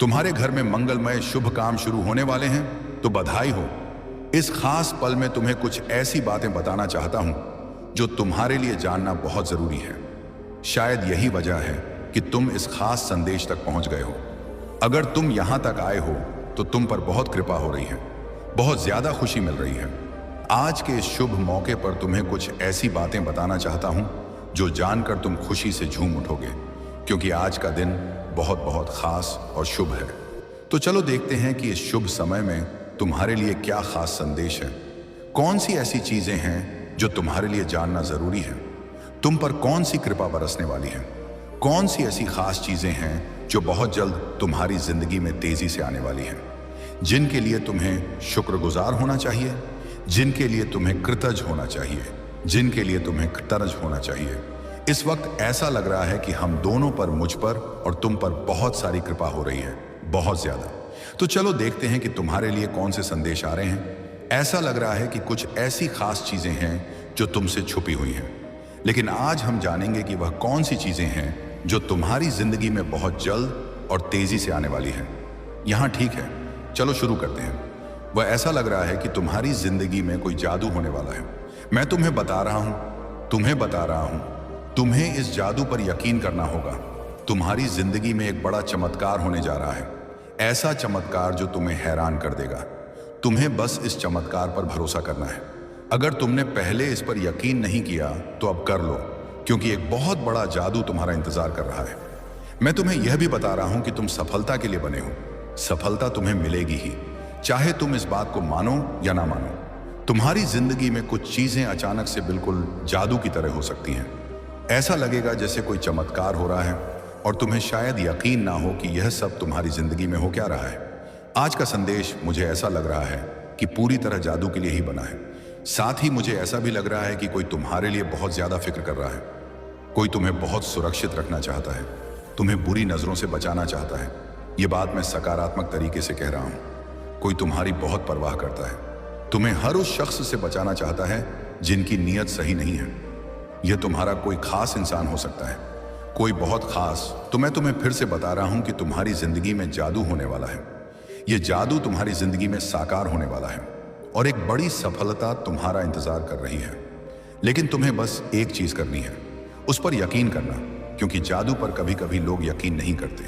तुम्हारे घर में मंगलमय शुभ काम शुरू होने वाले हैं, तो बधाई हो। इस खास पल में तुम्हें कुछ ऐसी बातें बताना चाहता हूं जो तुम्हारे लिए जानना बहुत जरूरी है। शायद यही वजह है कि तुम इस खास संदेश तक पहुंच गए हो। अगर तुम यहां तक आए हो तो तुम पर बहुत कृपा हो रही है, बहुत ज्यादा खुशी मिल रही है। आज के इस शुभ मौके पर तुम्हें कुछ ऐसी बातें बताना चाहता हूं जो जानकर तुम खुशी से झूम उठोगे, क्योंकि आज का दिन बहुत बहुत खास और शुभ है। तो चलो देखते हैं कि इस शुभ समय में तुम्हारे लिए क्या खास संदेश है। कौन सी ऐसी चीजें हैं जो तुम्हारे लिए जानना जरूरी है। तुम पर कौन सी कृपा बरसने वाली है। कौन सी ऐसी खास चीजें हैं जो बहुत जल्द तुम्हारी जिंदगी में तेजी से आने वाली हैं, जिनके लिए तुम्हें शुक्रगुजार होना चाहिए, जिनके लिए तुम्हें कृतज्ञ होना चाहिए, जिनके लिए तुम्हें कृतज्ञ होना चाहिए। इस वक्त ऐसा लग रहा है कि हम दोनों पर, मुझ पर और तुम पर बहुत सारी कृपा हो रही है, बहुत ज्यादा। तो चलो देखते हैं कि तुम्हारे लिए कौन से संदेश आ रहे हैं। ऐसा लग रहा है कि कुछ ऐसी खास चीजें हैं जो तुमसे छुपी हुई हैं, लेकिन आज हम जानेंगे कि वह कौन सी चीजें हैं जो तुम्हारी जिंदगी में बहुत जल्द और तेजी से आने वाली हैं। यहां ठीक है, चलो शुरू करते हैं। वह ऐसा लग रहा है कि तुम्हारी जिंदगी में कोई जादू होने वाला है। मैं तुम्हें बता रहा हूं, तुम्हें इस जादू पर यकीन करना होगा। तुम्हारी जिंदगी में एक बड़ा चमत्कार होने जा रहा है, ऐसा चमत्कार जो तुम्हें हैरान कर देगा। तुम्हें बस इस चमत्कार पर भरोसा करना है। अगर तुमने पहले इस पर यकीन नहीं किया तो अब कर लो, क्योंकि एक बहुत बड़ा जादू तुम्हारा इंतजार कर रहा है। मैं तुम्हें यह भी बता रहा हूं कि तुम सफलता के लिए बने हो। सफलता तुम्हें मिलेगी ही, चाहे तुम इस बात को मानो या ना मानो। तुम्हारी जिंदगी में कुछ चीजें अचानक से बिल्कुल जादू की तरह हो सकती हैं। ऐसा लगेगा जैसे कोई चमत्कार हो रहा है और तुम्हें शायद यकीन ना हो कि यह सब तुम्हारी जिंदगी में हो क्या रहा है। आज का संदेश मुझे ऐसा लग रहा है कि पूरी तरह जादू के लिए ही बना है। साथ ही मुझे ऐसा भी लग रहा है कि कोई तुम्हारे लिए बहुत ज्यादा फिक्र कर रहा है। कोई तुम्हें बहुत सुरक्षित रखना चाहता है, तुम्हें बुरी नजरों से बचाना चाहता है। ये बात मैं सकारात्मक तरीके से कह रहा हूं। कोई तुम्हारी बहुत परवाह करता है, तुम्हें हर उस शख्स से बचाना चाहता है जिनकी नीयत सही नहीं है। यह तुम्हारा कोई खास इंसान हो सकता है, कोई बहुत खास। तो मैं तुम्हें फिर से बता रहा हूं कि तुम्हारी जिंदगी में जादू होने वाला है। यह जादू तुम्हारी जिंदगी में साकार होने वाला है और एक बड़ी सफलता तुम्हारा इंतजार कर रही है। लेकिन तुम्हें बस एक चीज करनी है, उस पर यकीन करना, क्योंकि जादू पर कभी कभी लोग यकीन नहीं करते।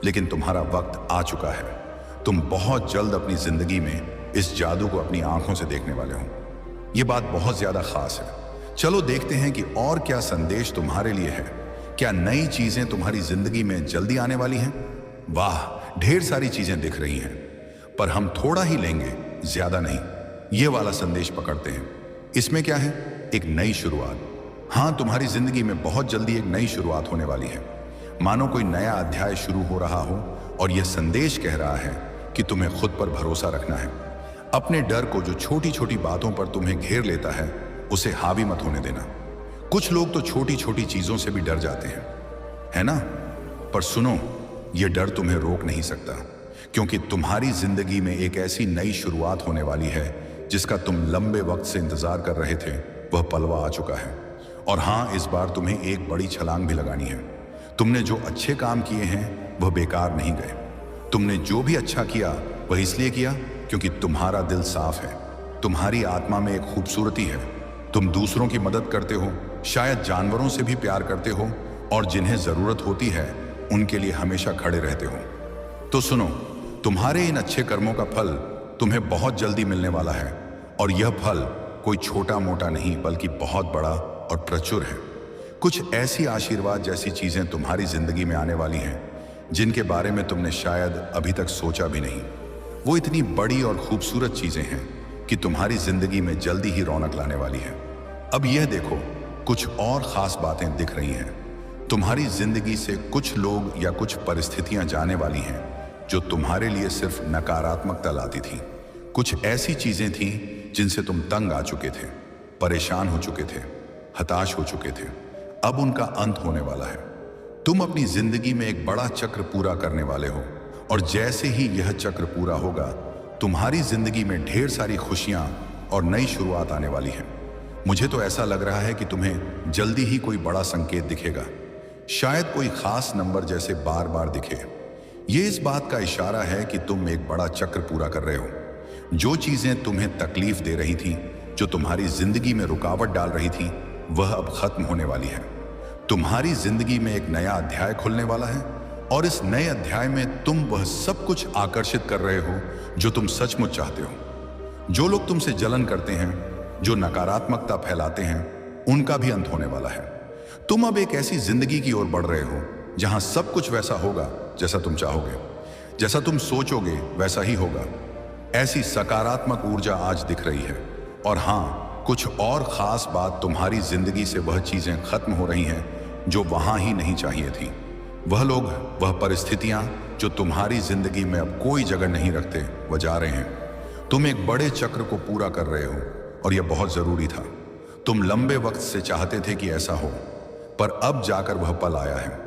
लेकिन तुम्हारा वक्त आ चुका है। तुम बहुत जल्द अपनी जिंदगी में इस जादू को अपनी आंखों से देखने वाले हो। यह बात बहुत ज्यादा खास है। चलो देखते हैं कि और क्या संदेश तुम्हारे लिए है। क्या नई चीजें तुम्हारी जिंदगी में जल्दी आने वाली हैं? वाह, ढेर सारी चीजें दिख रही हैं, पर हम थोड़ा ही लेंगे, ज्यादा नहीं। ये वाला संदेश पकड़ते हैं। इसमें क्या है? एक नई शुरुआत। हाँ, तुम्हारी जिंदगी में बहुत जल्दी एक नई शुरुआत होने वाली है। मानो कोई नया अध्याय शुरू हो रहा हो और यह संदेश कह रहा है कि तुम्हें खुद पर भरोसा रखना है। अपने डर को, जो छोटी छोटी बातों पर तुम्हें घेर लेता है, उसे हावी मत होने देना। कुछ लोग तो छोटी छोटी चीजों से भी डर जाते हैं, है ना? पर सुनो, यह डर तुम्हें रोक नहीं सकता, क्योंकि तुम्हारी जिंदगी में एक ऐसी नई शुरुआत होने वाली है जिसका तुम लंबे वक्त से इंतजार कर रहे थे। वह पलवा आ चुका है। और हाँ, इस बार तुम्हें एक बड़ी छलांग भी लगानी है। तुमने जो अच्छे काम किए हैं वह बेकार नहीं गए। तुमने जो भी अच्छा किया वह इसलिए किया क्योंकि तुम्हारा दिल साफ है। तुम्हारी आत्मा में एक खूबसूरती है। तुम दूसरों की मदद करते हो, शायद जानवरों से भी प्यार करते हो, और जिन्हें जरूरत होती है उनके लिए हमेशा खड़े रहते हो। तो सुनो, तुम्हारे इन अच्छे कर्मों का फल तुम्हें बहुत जल्दी मिलने वाला है, और यह फल कोई छोटा मोटा नहीं बल्कि बहुत बड़ा और प्रचुर है। कुछ ऐसी आशीर्वाद जैसी चीजें तुम्हारी जिंदगी में आने वाली हैं जिनके बारे में तुमने शायद अभी तक सोचा भी नहीं। वो इतनी बड़ी और खूबसूरत चीजें हैं कि तुम्हारी जिंदगी में जल्दी ही रौनक लाने वाली है। अब यह देखो, कुछ और खास बातें दिख रही हैं। तुम्हारी जिंदगी से कुछ लोग या कुछ परिस्थितियां जाने वाली हैं जो तुम्हारे लिए सिर्फ नकारात्मकता लाती थी। कुछ ऐसी चीजें थीं जिनसे तुम तंग आ चुके थे, परेशान हो चुके थे, हताश हो चुके थे। अब उनका अंत होने वाला है। तुम अपनी जिंदगी में एक बड़ा चक्र पूरा करने वाले हो, और जैसे ही यह चक्र पूरा होगा, तुम्हारी जिंदगी में ढेर सारी खुशियां और नई शुरुआत आने वाली है। मुझे तो ऐसा लग रहा है कि तुम्हें जल्दी ही कोई बड़ा संकेत दिखेगा। शायद कोई खास नंबर जैसे बार बार दिखे, ये इस बात का इशारा है कि तुम एक बड़ा चक्र पूरा कर रहे हो। जो चीजें तुम्हें तकलीफ दे रही थी, जो तुम्हारी जिंदगी में रुकावट डाल रही थी, वह अब खत्म होने वाली है। तुम्हारी जिंदगी में एक नया अध्याय खुलने वाला है और इस नए अध्याय में तुम वह सब कुछ आकर्षित कर रहे हो जो तुम सचमुच चाहते हो। जो लोग तुमसे जलन करते हैं, जो नकारात्मकता फैलाते हैं, उनका भी अंत होने वाला है। तुम अब एक ऐसी जिंदगी की ओर बढ़ रहे हो जहां सब कुछ वैसा होगा जैसा तुम चाहोगे, जैसा तुम सोचोगे वैसा ही होगा। ऐसी सकारात्मक ऊर्जा आज दिख रही है। और हां, कुछ और खास बात, तुम्हारी जिंदगी से वह चीजें खत्म हो रही हैं जो वहां ही नहीं चाहिए थी। वह लोग, वह परिस्थितियां जो तुम्हारी जिंदगी में अब कोई जगह नहीं रखते, वह जा रहे हैं। तुम एक बड़े चक्र को पूरा कर रहे हो और यह बहुत जरूरी था। तुम लंबे वक्त से चाहते थे कि ऐसा हो, पर अब जाकर वह पल आया है।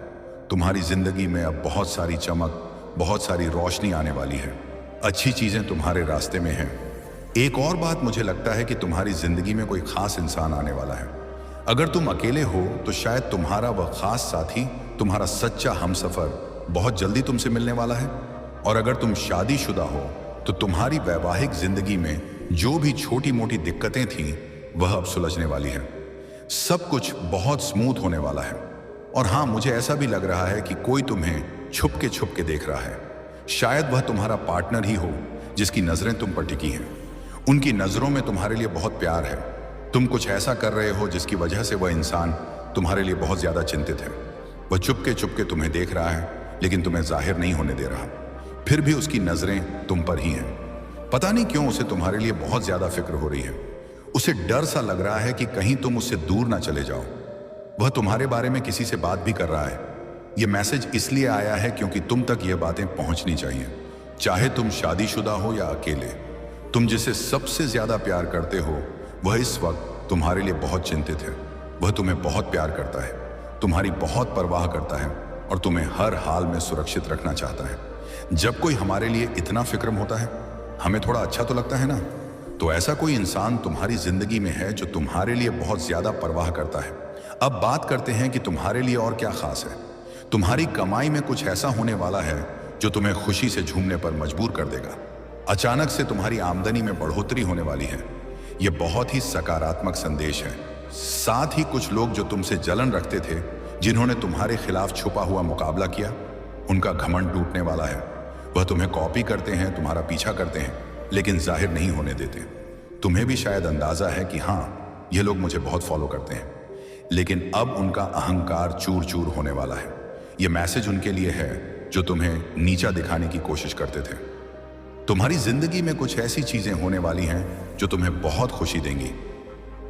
तुम्हारी जिंदगी में अब बहुत सारी चमक, बहुत सारी रोशनी आने वाली है। अच्छी चीजें तुम्हारे रास्ते में हैं। एक और बात, मुझे लगता है कि तुम्हारी जिंदगी में कोई खास इंसान आने वाला है। अगर तुम अकेले हो तो शायद तुम्हारा वह खास साथी, तुम्हारा सच्चा हमसफर बहुत जल्दी तुमसे मिलने वाला है। और अगर तुम शादीशुदा हो तो तुम्हारी वैवाहिक जिंदगी में जो भी छोटी मोटी दिक्कतें थीं, वह अब सुलझने वाली है। सब कुछ बहुत स्मूथ होने वाला है। और हां, मुझे ऐसा भी लग रहा है कि कोई तुम्हें छुप के देख रहा है। शायद वह तुम्हारा पार्टनर ही हो जिसकी नजरें तुम पर टिकी हैं। उनकी नजरों में तुम्हारे लिए बहुत प्यार है। तुम कुछ ऐसा कर रहे हो जिसकी वजह से वह इंसान तुम्हारे लिए बहुत ज्यादा चिंतित है। वह चुपके तुम्हें देख रहा है, लेकिन तुम्हें जाहिर नहीं होने दे रहा। फिर भी उसकी नजरें तुम पर ही हैं। पता नहीं क्यों उसे तुम्हारे लिए बहुत ज्यादा फिक्र हो रही है। उसे डर सा लग रहा है कि कहीं तुम उससे दूर ना चले जाओ। वह तुम्हारे बारे में किसी से बात भी कर रहा है। यह मैसेज इसलिए आया है क्योंकि तुम तक यह बातें पहुंचनी चाहिए, चाहे तुम शादीशुदा हो या अकेले। तुम जिसे सबसे ज्यादा प्यार करते हो, वह इस वक्त तुम्हारे लिए बहुत चिंतित है। वह तुम्हें बहुत प्यार करता है, तुम्हारी बहुत परवाह करता है और तुम्हें हर हाल में सुरक्षित रखना चाहता है। जब कोई हमारे लिए इतना फिक्रम होता है, हमें थोड़ा अच्छा तो लगता है ना। तो ऐसा कोई इंसान तुम्हारी जिंदगी में है जो तुम्हारे लिए बहुत ज्यादा परवाह करता है। अब बात करते हैं कि तुम्हारे लिए और क्या खास है। तुम्हारी कमाई में कुछ ऐसा होने वाला है जो तुम्हें खुशी से झूमने पर मजबूर कर देगा। अचानक से तुम्हारी आमदनी में बढ़ोतरी होने वाली है। यह बहुत ही सकारात्मक संदेश है। साथ ही कुछ लोग जो तुमसे जलन रखते थे, जिन्होंने तुम्हारे खिलाफ छुपा हुआ मुकाबला किया, उनका घमंड टूटने वाला है। वह तुम्हें कॉपी करते हैं, तुम्हारा पीछा करते हैं, लेकिन जाहिर नहीं होने देते। तुम्हें भी शायद अंदाजा है कि हाँ, ये लोग मुझे बहुत फॉलो करते हैं, लेकिन अब उनका अहंकार चूर चूर होने वाला है। यह मैसेज उनके लिए है जो तुम्हें नीचा दिखाने की कोशिश करते थे। तुम्हारी जिंदगी में कुछ ऐसी चीजें होने वाली हैं जो तुम्हें बहुत खुशी देंगी।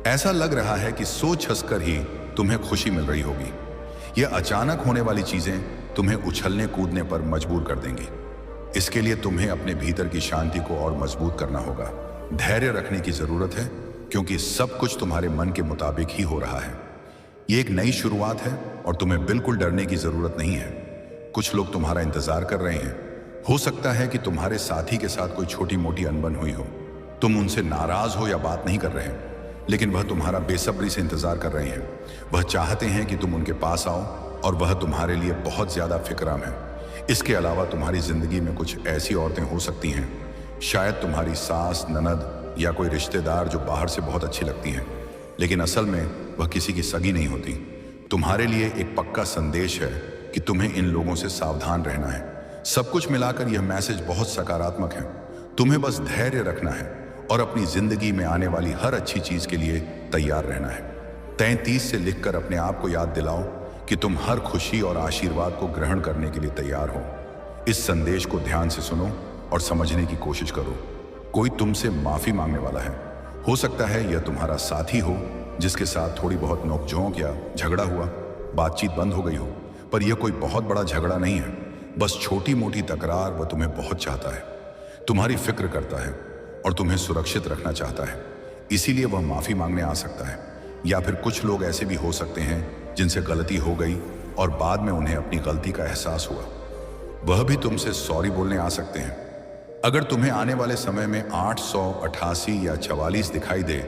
ऐसा लग रहा है कि सोच हंसकर ही तुम्हें खुशी मिल रही होगी। यह अचानक होने वाली चीजें तुम्हें उछलने कूदने पर मजबूर कर देंगी। इसके लिए तुम्हें अपने भीतर की शांति को और मजबूत करना होगा। धैर्य रखने की जरूरत है, क्योंकि सब कुछ तुम्हारे मन के मुताबिक ही हो रहा है। यह एक नई शुरुआत है और तुम्हें बिल्कुल डरने की जरूरत नहीं है। कुछ लोग तुम्हारा इंतजार कर रहे हैं। हो सकता है कि तुम्हारे साथी के साथ कोई छोटी मोटी अनबन हुई हो। तुम उनसे नाराज हो या बात नहीं कर रहे हैं, लेकिन वह तुम्हारा बेसब्री से इंतजार कर रहे हैं। वह चाहते हैं कि तुम उनके पास आओ और वह तुम्हारे लिए बहुत ज्यादा फिक्राम है। इसके अलावा तुम्हारी जिंदगी में कुछ ऐसी औरतें हो सकती हैं, शायद तुम्हारी सास, ननद या कोई रिश्तेदार जो बाहर से बहुत अच्छी लगती हैं, लेकिन असल में वह किसी की सगी नहीं होती। तुम्हारे लिए एक पक्का संदेश है कि तुम्हें इन लोगों से सावधान रहना है। सब कुछ मिलाकर यह मैसेज बहुत सकारात्मक है। तुम्हें बस धैर्य रखना है और अपनी जिंदगी में आने वाली हर अच्छी चीज के लिए तैयार रहना है। 33 से लिखकर अपने आप को याद दिलाओ कि तुम हर खुशी और आशीर्वाद को ग्रहण करने के लिए तैयार हो। इस संदेश को ध्यान से सुनो और समझने की कोशिश करो। कोई तुमसे माफी मांगने वाला है। हो सकता है यह तुम्हारा साथी हो जिसके साथ थोड़ी बहुत नोकझोंक या झगड़ा हुआ, बातचीत बंद हो गई हो। पर यह कोई बहुत बड़ा झगड़ा नहीं है, बस छोटी मोटी तकरार। वह तुम्हें बहुत चाहता है, तुम्हारी फिक्र करता है और तुम्हें सुरक्षित रखना चाहता है, इसीलिए वह माफी मांगने आ सकता है। या फिर कुछ लोग ऐसे भी हो सकते हैं जिनसे गलती हो गई और बाद में उन्हें अपनी गलती का एहसास हुआ। वह भी तुमसे सॉरी बोलने आ सकते हैं। अगर तुम्हें आने वाले समय में 888 या 44 दिखाई दे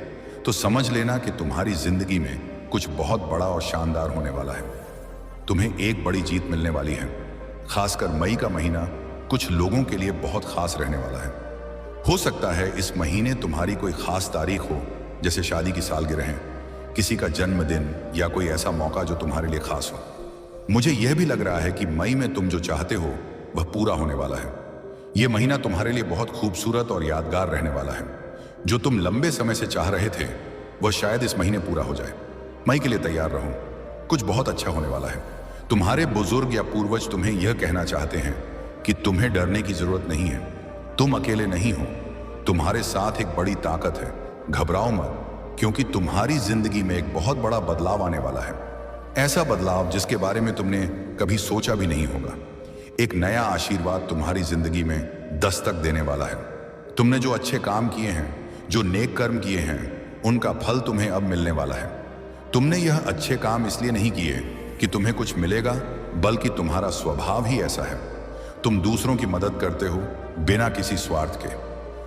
तो समझ लेना कि तुम्हारी जिंदगी में कुछ बहुत बड़ा और शानदार होने वाला है। तुम्हें एक बड़ी जीत मिलने वाली है। खासकर मई का महीना कुछ लोगों के लिए बहुत खास रहने वाला है। हो सकता है इस महीने तुम्हारी कोई खास तारीख हो, जैसे शादी की सालगिरह, किसी का जन्मदिन या कोई ऐसा मौका जो तुम्हारे लिए खास हो। मुझे यह भी लग रहा है कि मई में तुम जो चाहते हो वह पूरा होने वाला है। यह महीना तुम्हारे लिए बहुत खूबसूरत और यादगार रहने वाला है। जो तुम लंबे समय से चाह रहे थे वह शायद इस महीने पूरा हो जाए। मई के लिए तैयार रहो, कुछ बहुत अच्छा होने वाला है। तुम्हारे बुजुर्ग या पूर्वज तुम्हें यह कहना चाहते हैं कि तुम्हें डरने की जरूरत नहीं है, तुम अकेले नहीं हो, तुम्हारे साथ एक बड़ी ताकत है। घबराओ मत, क्योंकि तुम्हारी जिंदगी में एक बहुत बड़ा बदलाव आने वाला है। ऐसा बदलाव जिसके बारे में तुमने कभी सोचा भी नहीं होगा। एक नया आशीर्वाद तुम्हारी जिंदगी में दस्तक देने वाला है। तुमने जो अच्छे काम किए हैं, जो नेक कर्म किए हैं, उनका फल तुम्हें अब मिलने वाला है। तुमने यह अच्छे काम इसलिए नहीं किए कि तुम्हें कुछ मिलेगा, बल्कि तुम्हारा स्वभाव ही ऐसा है। तुम दूसरों की मदद करते हो बिना किसी स्वार्थ के।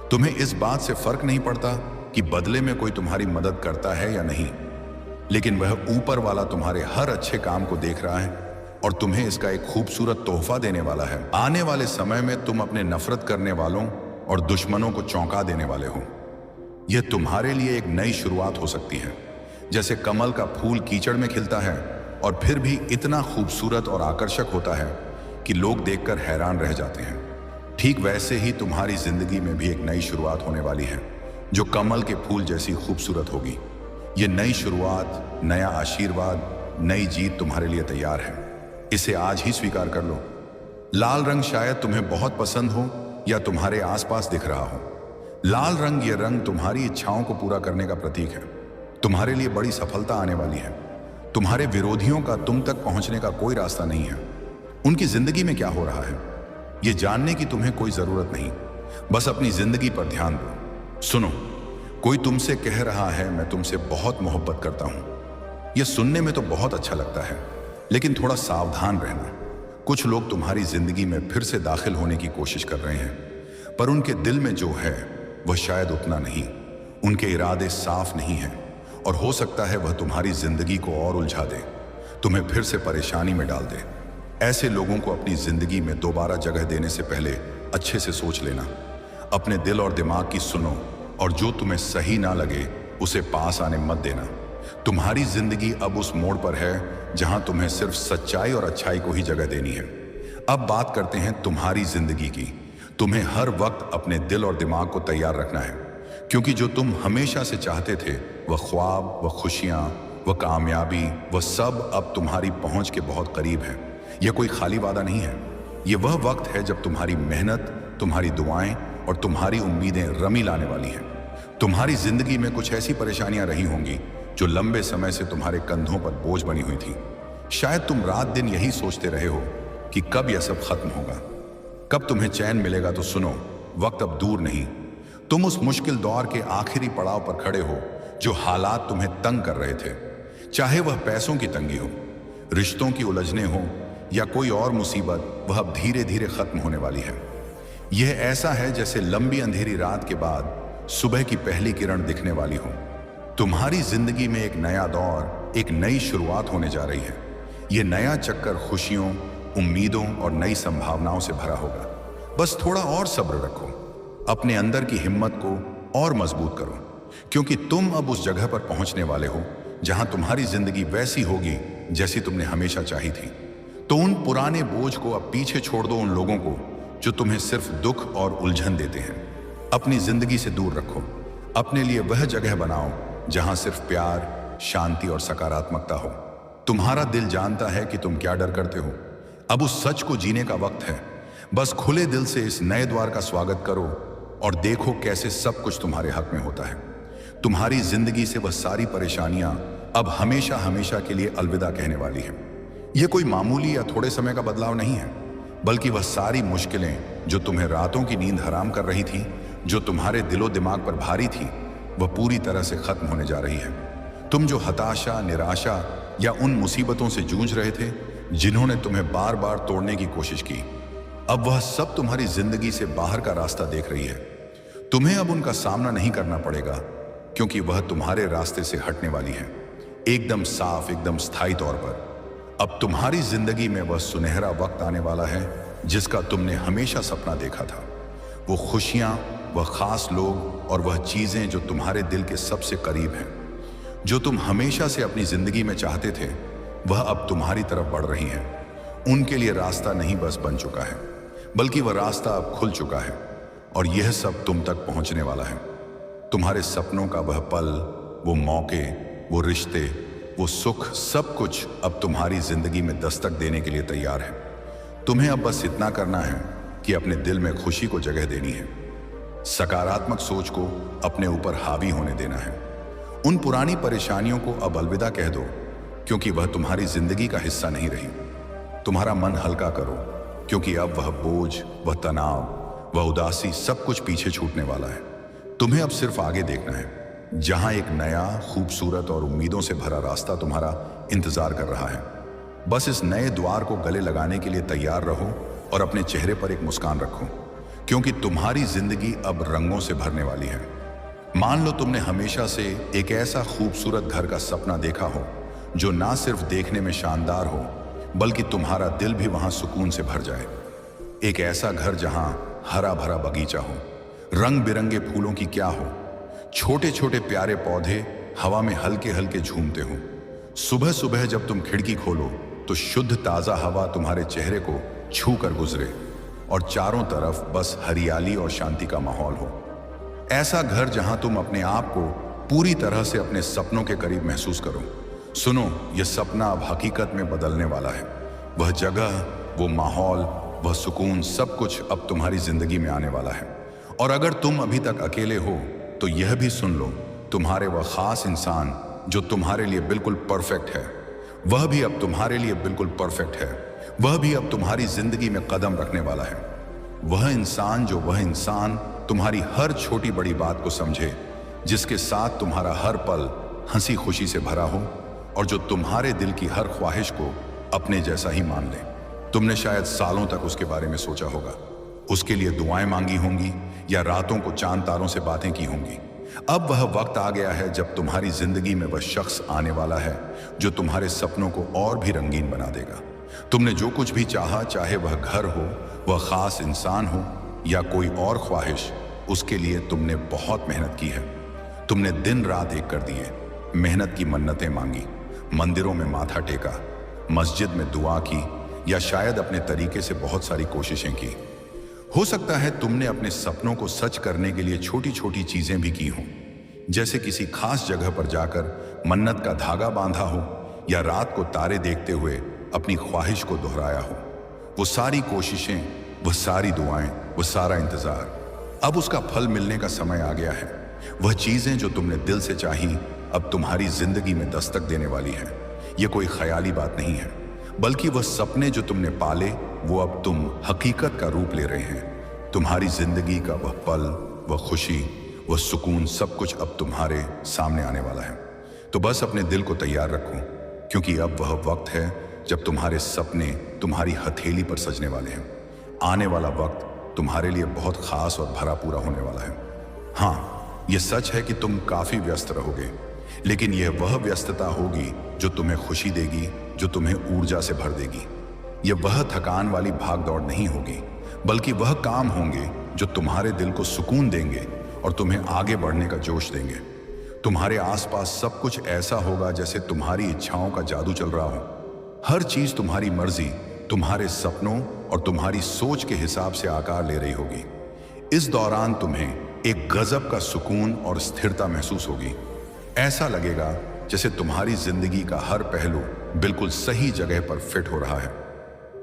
तुम्हें इस बात से फर्क नहीं पड़ता कि बदले में कोई तुम्हारी मदद करता है या नहीं, लेकिन वह ऊपर वाला तुम्हारे हर अच्छे काम को देख रहा है और तुम्हें इसका एक खूबसूरत तोहफा देने वाला है। आने वाले समय में तुम अपने नफरत करने वालों और दुश्मनों को चौंका देने वाले हो। यह तुम्हारे लिए एक नई शुरुआत हो सकती है। जैसे कमल का फूल कीचड़ में खिलता है और फिर भी इतना खूबसूरत और आकर्षक होता है कि लोग देखकर हैरान रह जाते हैं, ठीक वैसे ही तुम्हारी जिंदगी में भी एक नई शुरुआत होने वाली है जो कमल के फूल जैसी खूबसूरत होगी। ये नई शुरुआत, नया आशीर्वाद, नई जीत तुम्हारे लिए तैयार है। इसे आज ही स्वीकार कर लो। लाल रंग शायद तुम्हें बहुत पसंद हो या तुम्हारे आसपास दिख रहा हो। लाल रंग, ये रंग तुम्हारी इच्छाओं को पूरा करने का प्रतीक है। तुम्हारे लिए बड़ी सफलता आने वाली है। तुम्हारे विरोधियों का तुम तक पहुंचने का कोई रास्ता नहीं है। उनकी जिंदगी में क्या हो रहा है यह जानने की तुम्हें कोई जरूरत नहीं। बस अपनी जिंदगी पर ध्यान दो। सुनो, कोई तुमसे कह रहा है मैं तुमसे बहुत मोहब्बत करता हूं। यह सुनने में तो बहुत अच्छा लगता है, लेकिन थोड़ा सावधान रहना। कुछ लोग तुम्हारी जिंदगी में फिर से दाखिल होने की कोशिश कर रहे हैं, पर उनके दिल में जो है वह शायद उतना नहीं। उनके इरादे साफ नहीं हैं और हो सकता है वह तुम्हारी जिंदगी को और उलझा दे, तुम्हें फिर से परेशानी में डाल दे। ऐसे लोगों को अपनी जिंदगी में दोबारा जगह देने से पहले अच्छे से सोच लेना। अपने दिल और दिमाग की सुनो और जो तुम्हें सही ना लगे उसे पास आने मत देना। तुम्हारी जिंदगी अब उस मोड़ पर है जहां तुम्हें सिर्फ सच्चाई और अच्छाई को ही जगह देनी है। अब बात करते हैं तुम्हारी जिंदगी की। तुम्हें हर वक्त अपने दिल और दिमाग को तैयार रखना है, क्योंकि जो तुम हमेशा से चाहते थे वह ख्वाब, वह खुशियां, वह कामयाबी, वह सब अब तुम्हारी पहुंच के बहुत करीब है। यह कोई खाली वादा नहीं है। यह वह वक्त है जब तुम्हारी मेहनत, तुम्हारी दुआएं और तुम्हारी उम्मीदें रमी लाने वाली हैं। तुम्हारी जिंदगी में कुछ ऐसी परेशानियां रही होंगी जो लंबे समय से तुम्हारे कंधों पर बोझ बनी हुई थी। शायद तुम रात दिन यही सोचते रहे हो कि कब यह सब खत्म होगा, कब तुम्हें चैन मिलेगा। तो सुनो, वक्त अब दूर नहीं। तुम उस मुश्किल दौर के आखिरी पड़ाव पर खड़े हो जो हालात तुम्हें तंग कर रहे थे। चाहे वह पैसों की तंगी हो, रिश्तों की उलझने हो या कोई और मुसीबत, वह अब धीरे धीरे खत्म होने वाली है। यह ऐसा है जैसे लंबी अंधेरी रात के बाद सुबह की पहली किरण दिखने वाली हो। तुम्हारी जिंदगी में एक नया दौर, एक नई शुरुआत होने जा रही है। यह नया चक्कर खुशियों, उम्मीदों और नई संभावनाओं से भरा होगा। बस थोड़ा और सब्र रखो, अपने अंदर की हिम्मत को और मजबूत करो, क्योंकि तुम अब उस जगह पर पहुंचने वाले हो जहां तुम्हारी जिंदगी वैसी होगी जैसी तुमने हमेशा चाही थी। तो उन पुराने बोझ को अब पीछे छोड़ दो। उन लोगों को जो तुम्हें सिर्फ दुख और उलझन देते हैं अपनी जिंदगी से दूर रखो। अपने लिए वह जगह बनाओ जहां सिर्फ प्यार, शांति और सकारात्मकता हो। तुम्हारा दिल जानता है कि तुम क्या डर करते हो। अब उस सच को जीने का वक्त है। बस खुले दिल से इस नए द्वार का स्वागत करो और देखो कैसे सब कुछ तुम्हारे हक में होता है। तुम्हारी जिंदगी से वह सारी परेशानियां अब हमेशा हमेशा के लिए अलविदा कहने वाली हैं। यह कोई मामूली या थोड़े समय का बदलाव नहीं है, बल्कि वह सारी मुश्किलें जो तुम्हें रातों की नींद हराम कर रही थी, जो तुम्हारे दिलो दिमाग पर भारी थी, वह पूरी तरह से खत्म होने जा रही है। तुम जो हताशा, निराशा या उन मुसीबतों से जूझ रहे थे जिन्होंने तुम्हें बार बार तोड़ने की कोशिश की, अब वह सब तुम्हारी जिंदगी से बाहर का रास्ता देख रही है। तुम्हें अब उनका सामना नहीं करना पड़ेगा, क्योंकि वह तुम्हारे रास्ते से हटने वाली है, एकदम साफ, एकदम स्थायी तौर पर। अब तुम्हारी जिंदगी में वह सुनहरा वक्त आने वाला है जिसका तुमने हमेशा सपना देखा था। वो खुशियां, वह खास लोग और वह चीजें जो तुम्हारे दिल के सबसे करीब हैं, जो तुम हमेशा से अपनी जिंदगी में चाहते थे, वह अब तुम्हारी तरफ बढ़ रही हैं। उनके लिए रास्ता नहीं बस बन चुका है, बल्कि वह रास्ता अब खुल चुका है और यह सब तुम तक पहुंचने वाला है। तुम्हारे सपनों का वह पल, वो मौके, वो रिश्ते, वो सुख, सब कुछ अब तुम्हारी जिंदगी में दस्तक देने के लिए तैयार है। तुम्हें अब बस इतना करना है कि अपने दिल में खुशी को जगह देनी है, सकारात्मक सोच को अपने ऊपर हावी होने देना है। उन पुरानी परेशानियों को अब अलविदा कह दो, क्योंकि वह तुम्हारी जिंदगी का हिस्सा नहीं रही। तुम्हारा मन हल्का करो, क्योंकि अब वह बोझ, वह तनाव, वह उदासी, सब कुछ पीछे छूटने वाला है। तुम्हें अब सिर्फ आगे देखना है, जहां एक नया, खूबसूरत और उम्मीदों से भरा रास्ता तुम्हारा इंतजार कर रहा है। बस इस नए द्वार को गले लगाने के लिए तैयार रहो और अपने चेहरे पर एक मुस्कान रखो, क्योंकि तुम्हारी जिंदगी अब रंगों से भरने वाली है। मान लो तुमने हमेशा से एक ऐसा खूबसूरत घर का सपना देखा हो जो ना सिर्फ देखने में शानदार हो, बल्कि तुम्हारा दिल भी वहां सुकून से भर जाए। एक ऐसा घर जहां हरा भरा बगीचा हो, रंग बिरंगे फूलों की क्या हो, छोटे छोटे प्यारे पौधे हवा में हल्के हल्के झूमते हो। सुबह सुबह जब तुम खिड़की खोलो तो शुद्ध ताजा हवा तुम्हारे चेहरे को छू कर गुजरे और चारों तरफ बस हरियाली और शांति का माहौल हो। ऐसा घर जहां तुम अपने आप को पूरी तरह से अपने सपनों के करीब महसूस करो। सुनो, यह सपना अब हकीकत में बदलने वाला है। वह जगह, वो माहौल, वह सुकून, सब कुछ अब तुम्हारी जिंदगी में आने वाला है। और अगर तुम अभी तक अकेले हो तो यह भी सुन लो, तुम्हारे वह खास इंसान जो तुम्हारे लिए बिल्कुल परफेक्ट है, वह भी अब तुम्हारे लिए बिल्कुल परफेक्ट है। वह भी अब तुम्हारी जिंदगी में कदम रखने वाला है। वह इंसान तुम्हारी हर छोटी बड़ी बात को समझे, जिसके साथ तुम्हारा हर पल हंसी खुशी से भरा हो और जो तुम्हारे दिल की हर ख्वाहिश को अपने जैसा ही मान ले। तुमने शायद सालों तक उसके बारे में सोचा होगा, उसके लिए दुआएं मांगी होंगी या रातों को चांद तारों से बातें की होंगी। अब वह वक्त आ गया है जब तुम्हारी जिंदगी में वह शख्स आने वाला है जो तुम्हारे सपनों को और भी रंगीन बना देगा। तुमने जो कुछ भी चाहा, चाहे वह घर हो, वह खास इंसान हो या कोई और ख्वाहिश, उसके लिए तुमने बहुत मेहनत की है। तुमने दिन रात एक कर दिए, मेहनत की मन्नतें मांगी, मंदिरों में माथा टेका, मस्जिद में दुआ की या शायद अपने तरीके से बहुत सारी कोशिशें की। हो सकता है तुमने अपने सपनों को सच करने के लिए छोटी छोटी चीजें भी की हों, जैसे किसी खास जगह पर जाकर मन्नत का धागा बांधा हो या रात को तारे देखते हुए अपनी ख्वाहिश को दोहराया हो। वो सारी कोशिशें, वो सारी दुआएं, वो सारा इंतजार, अब उसका फल मिलने का समय आ गया है। वह चीजें जो तुमने दिल से चाही अब तुम्हारी जिंदगी में दस्तक देने वाली हैं। ये कोई ख्याली बात नहीं है, बल्कि वह सपने जो तुमने पाले वो अब तुम हकीकत का रूप ले रहे हैं। तुम्हारी जिंदगी का वह पल, वह खुशी, वह सुकून, सब कुछ अब तुम्हारे सामने आने वाला है। तो बस अपने दिल को तैयार रखो, क्योंकि अब वह वक्त है जब तुम्हारे सपने तुम्हारी हथेली पर सजने वाले हैं। आने वाला वक्त तुम्हारे लिए बहुत खास और भरा पूरा होने वाला है। हाँ, यह सच है कि तुम काफी व्यस्त रहोगे, लेकिन यह वह व्यस्तता होगी जो तुम्हें खुशी देगी, जो तुम्हें ऊर्जा से भर देगी। यह वह थकान वाली भाग दौड़ नहीं होगी, बल्कि वह काम होंगे जो तुम्हारे दिल को सुकून देंगे और तुम्हें आगे बढ़ने का जोश देंगे। तुम्हारे आसपास सब कुछ ऐसा होगा जैसे तुम्हारी इच्छाओं का जादू चल रहा हो। हर चीज तुम्हारी मर्जी, तुम्हारे सपनों और तुम्हारी सोच के हिसाब से आकार ले रही होगी। इस दौरान तुम्हें एक गजब का सुकून और स्थिरता महसूस होगी। ऐसा लगेगा जैसे तुम्हारी जिंदगी का हर पहलू बिल्कुल सही जगह पर फिट हो रहा है।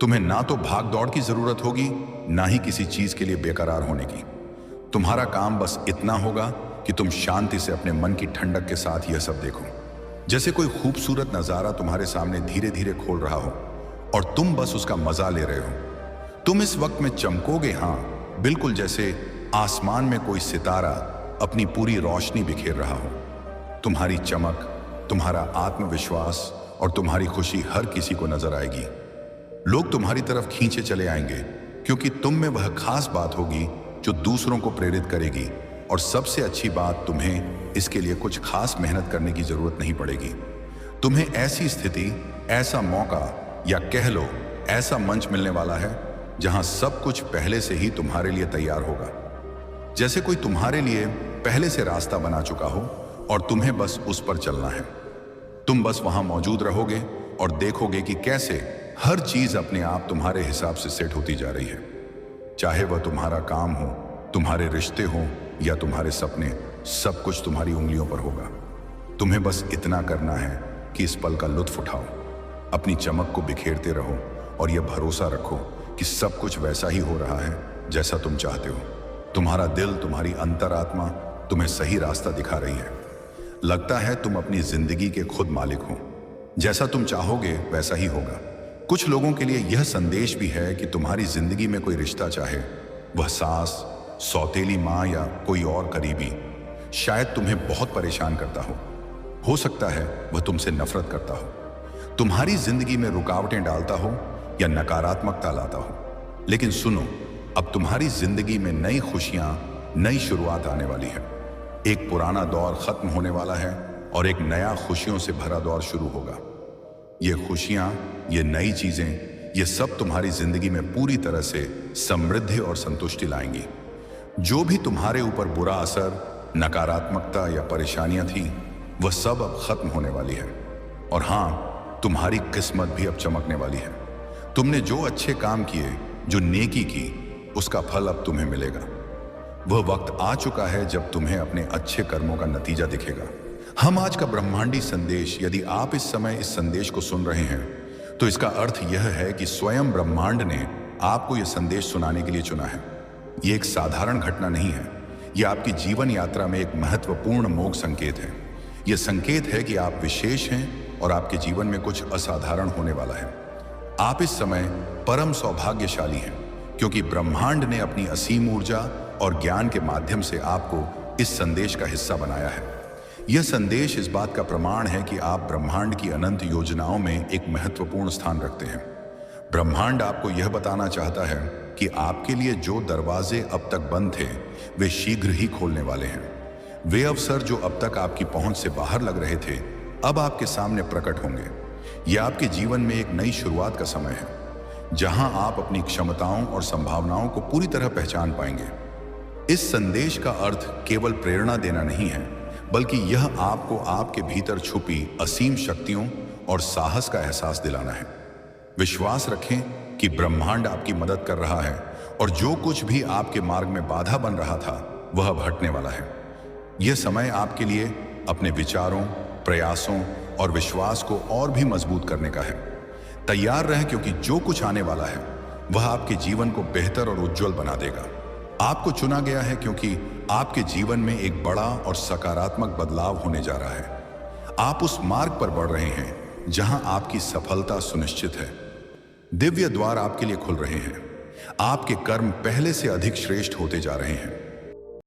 तुम्हें ना तो भाग दौड़ की जरूरत होगी, ना ही किसी चीज के लिए बेकरार होने की। तुम्हारा काम बस इतना होगा कि तुम शांति से अपने मन की ठंडक के साथ यह सब देखो, जैसे कोई खूबसूरत नजारा तुम्हारे सामने धीरे धीरे खोल रहा हो और तुम बस उसका मजा ले रहे हो। तुम इस वक्त में चमकोगे, हाँ, बिल्कुल जैसे आसमान में कोई सितारा अपनी पूरी रोशनी बिखेर रहा हो। तुम्हारी चमक, तुम्हारा आत्मविश्वास और तुम्हारी खुशी हर किसी को नजर आएगी। लोग तुम्हारी तरफ खींचे चले आएंगे, क्योंकि तुम में वह खास बात होगी जो दूसरों को प्रेरित करेगी। और सबसे अच्छी बात, तुम्हें इसके लिए कुछ खास मेहनत करने की जरूरत नहीं पड़ेगी। तुम्हें ऐसी स्थिति, ऐसा मौका या कह लो ऐसा मंच मिलने वाला है जहां सब कुछ पहले से ही तुम्हारे लिए तैयार होगा। जैसे कोई तुम्हारे लिए पहले से रास्ता बना चुका हो और तुम्हें बस उस पर चलना है। तुम बस वहां मौजूद रहोगे और देखोगे कि कैसे हर चीज अपने आप तुम्हारे हिसाब से सेट होती जा रही है। चाहे वह तुम्हारा काम हो, तुम्हारे रिश्ते हो या तुम्हारे सपने, सब कुछ तुम्हारी उंगलियों पर होगा। तुम्हें बस इतना करना है कि इस पल का लुत्फ उठाओ, अपनी चमक को बिखेरते रहो और यह भरोसा रखो कि सब कुछ वैसा ही हो रहा है जैसा तुम चाहते हो। तुम्हारा दिल, तुम्हारी अंतरात्मा तुम्हें सही रास्ता दिखा रही है। लगता है तुम अपनी जिंदगी के खुद मालिक हो। जैसा तुम चाहोगे वैसा ही होगा। कुछ लोगों के लिए यह संदेश भी है कि तुम्हारी जिंदगी में कोई रिश्ता, चाहे वह सास, सौतेली माँ या कोई और करीबी, शायद तुम्हें बहुत परेशान करता हो सकता है वह तुमसे नफरत करता हो, तुम्हारी जिंदगी में रुकावटें डालता हो या नकारात्मकता लाता हो। लेकिन सुनो, अब तुम्हारी जिंदगी में नई खुशियां, नई शुरुआत आने वाली है। एक पुराना दौर खत्म होने वाला है और एक नया खुशियों से भरा दौर शुरू होगा। ये खुशियां, ये नई चीजें, ये सब तुम्हारी जिंदगी में पूरी तरह से समृद्धि और संतुष्टि लाएंगी। जो भी तुम्हारे ऊपर बुरा असर, नकारात्मकता या परेशानियां थी, वह सब अब खत्म होने वाली है। और हाँ, तुम्हारी किस्मत भी अब चमकने वाली है। तुमने जो अच्छे काम किए, जो नेकी की, उसका फल अब तुम्हें मिलेगा। वह वक्त आ चुका है जब तुम्हें अपने अच्छे कर्मों का नतीजा दिखेगा। हम आज का ब्रह्मांडी संदेश, यदि आप इस समय इस संदेश को सुन रहे हैं, तो इसका अर्थ यह है कि स्वयं ब्रह्मांड ने आपको यह संदेश सुनाने के लिए चुना है। यह एक साधारण घटना नहीं है, यह आपकी जीवन यात्रा में एक महत्वपूर्ण मोघ संकेत है। यह संकेत है कि आप विशेष हैं और आपके जीवन में कुछ असाधारण होने वाला है। आप इस समय परम सौभाग्यशाली हैं, क्योंकि ब्रह्मांड ने अपनी असीम ऊर्जा और ज्ञान के माध्यम से आपको इस संदेश का हिस्सा बनाया है। यह संदेश इस बात का प्रमाण है कि आप ब्रह्मांड की अनंत योजनाओं में एक महत्वपूर्ण स्थान रखते हैं। ब्रह्मांड आपको यह बताना चाहता है कि आपके लिए जो दरवाजे अब तक बंद थे, वे शीघ्र ही खोलने वाले हैं। वे अवसर जो अब तक आपकी पहुंच से बाहर लग रहे थे, अब आपके सामने प्रकट होंगे। यह आपके जीवन में एक नई शुरुआत का समय है, जहां आप अपनी क्षमताओं और संभावनाओं को पूरी तरह पहचान पाएंगे। इस संदेश का अर्थ केवल प्रेरणा देना नहीं है, बल्कि यह आपको आपके भीतर छुपी असीम शक्तियों और साहस का एहसास दिलाना है। विश्वास रखें कि ब्रह्मांड आपकी मदद कर रहा है और जो कुछ भी आपके मार्ग में बाधा बन रहा था, वह अब हटने वाला है। यह समय आपके लिए अपने विचारों, प्रयासों और विश्वास को और भी मजबूत करने का है। तैयार रहें, क्योंकि जो कुछ आने वाला है वह आपके जीवन को बेहतर और उज्जवल बना देगा। आपको चुना गया है क्योंकि आपके जीवन में एक बड़ा और सकारात्मक बदलाव होने जा रहा है। आप उस मार्ग पर बढ़ रहे हैं जहां आपकी सफलता सुनिश्चित है। दिव्य द्वार आपके लिए खुल रहे हैं। आपके कर्म पहले से अधिक श्रेष्ठ होते जा रहे हैं।